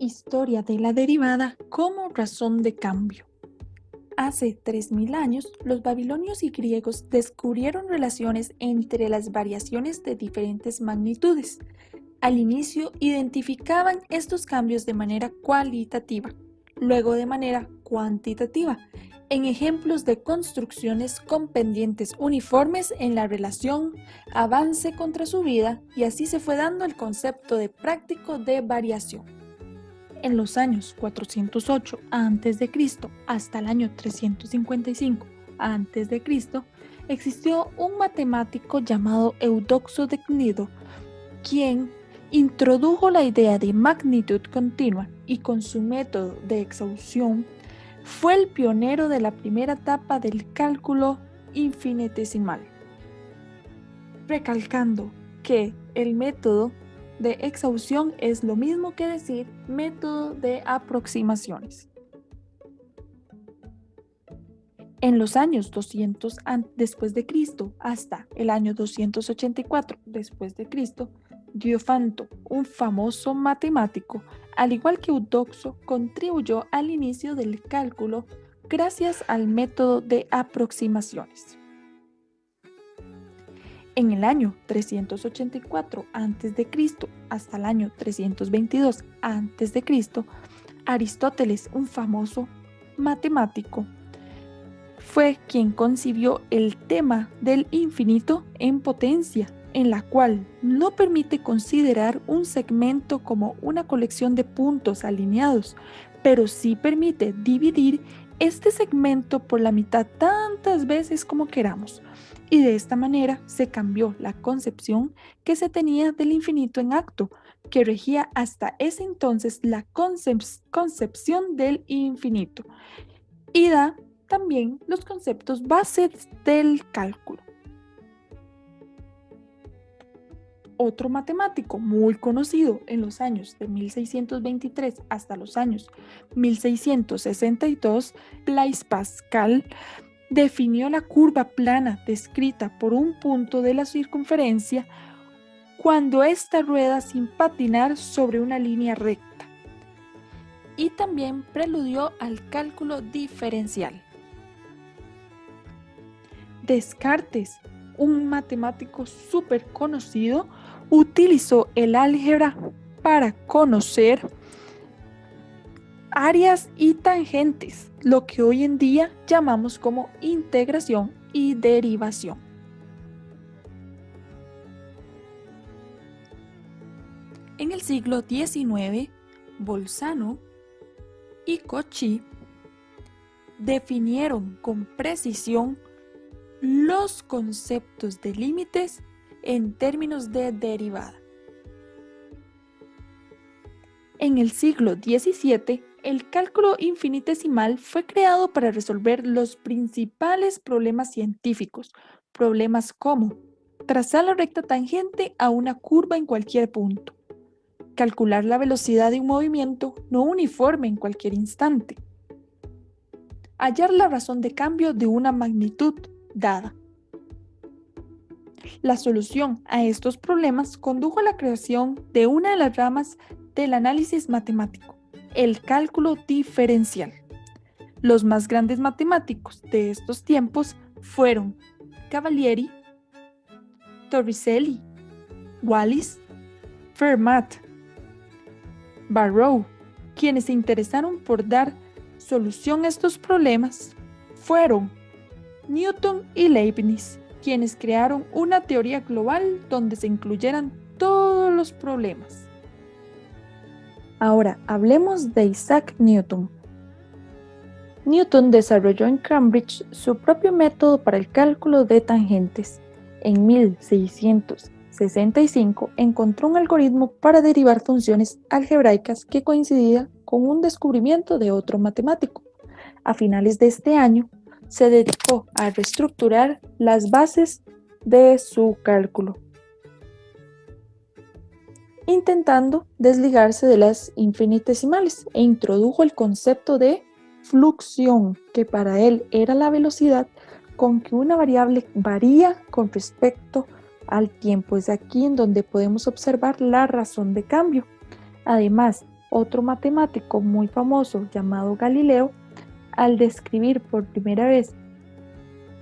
Historia de la derivada como razón de cambio. Hace 3000 años, los babilonios y griegos descubrieron relaciones entre las variaciones de diferentes magnitudes. Al inicio identificaban estos cambios de manera cualitativa, luego de manera cuantitativa, en ejemplos de construcciones con pendientes uniformes en la relación avance contra subida, y así se fue dando el concepto de práctico de variación. En los años 408 a.C. hasta el año 355 a.C., existió un matemático llamado Eudoxo de Cnido, quien introdujo la idea de magnitud continua y con su método de exhaustión fue el pionero de la primera etapa del cálculo infinitesimal, recalcando que el método de exhaustión es lo mismo que decir método de aproximaciones. En los años 200 después de Cristo hasta el año 284 después de Cristo, Diofanto, un famoso matemático, al igual que Eudoxo, contribuyó al inicio del cálculo gracias al método de aproximaciones. En el año 384 a.C. hasta el año 322 a.C., Aristóteles, un famoso matemático, fue quien concibió el tema del infinito en potencia, en la cual no permite considerar un segmento como una colección de puntos alineados, pero sí permite dividir este segmento por la mitad tantas veces como queramos. Y de esta manera se cambió la concepción que se tenía del infinito en acto, que regía hasta ese entonces la concepción del infinito, y da también los conceptos bases del cálculo. Otro matemático muy conocido en los años de 1623 hasta los años 1662, Blaise Pascal, definió la curva plana descrita por un punto de la circunferencia cuando ésta rueda sin patinar sobre una línea recta, y también preludió al cálculo diferencial. Descartes, un matemático súper conocido, utilizó el álgebra para conocer áreas y tangentes, lo que hoy en día llamamos como integración y derivación. En el siglo XIX, Bolzano y Cauchy definieron con precisión los conceptos de límites en términos de derivada. En el siglo XVII, el cálculo infinitesimal fue creado para resolver los principales problemas científicos, problemas como trazar la recta tangente a una curva en cualquier punto, calcular la velocidad de un movimiento no uniforme en cualquier instante, hallar la razón de cambio de una magnitud dada. La solución a estos problemas condujo a la creación de una de las ramas del análisis matemático, el cálculo diferencial. Los más grandes matemáticos de estos tiempos fueron Cavalieri, Torricelli, Wallis, Fermat, Barrow. Quienes se interesaron por dar solución a estos problemas fueron Newton y Leibniz, quienes crearon una teoría global donde se incluyeran todos los problemas. Ahora hablemos de Isaac Newton. Newton desarrolló en Cambridge su propio método para el cálculo de tangentes. En 1665 encontró un algoritmo para derivar funciones algebraicas que coincidía con un descubrimiento de otro matemático. A finales de este año, se dedicó a reestructurar las bases de su cálculo, intentando desligarse de las infinitesimales, e introdujo el concepto de fluxión, que para él era la velocidad con que una variable varía con respecto al tiempo. Es aquí en donde podemos observar la razón de cambio. Además Otro matemático muy famoso llamado Galileo, al describir por primera vez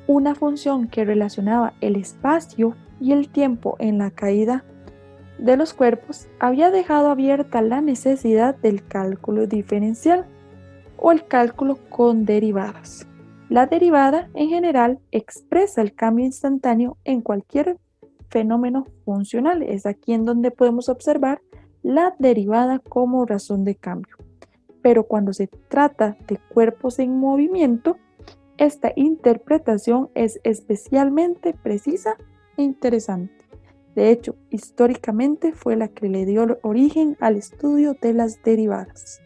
una función que relacionaba el espacio y el tiempo en la caída de los cuerpos, había dejado abierta la necesidad del cálculo diferencial o el cálculo con derivadas. La derivada, en general, expresa el cambio instantáneo en cualquier fenómeno funcional. Es aquí en donde podemos observar la derivada como razón de cambio. Pero cuando se trata de cuerpos en movimiento, esta interpretación es especialmente precisa e interesante. De hecho, históricamente fue la que le dio origen al estudio de las derivadas.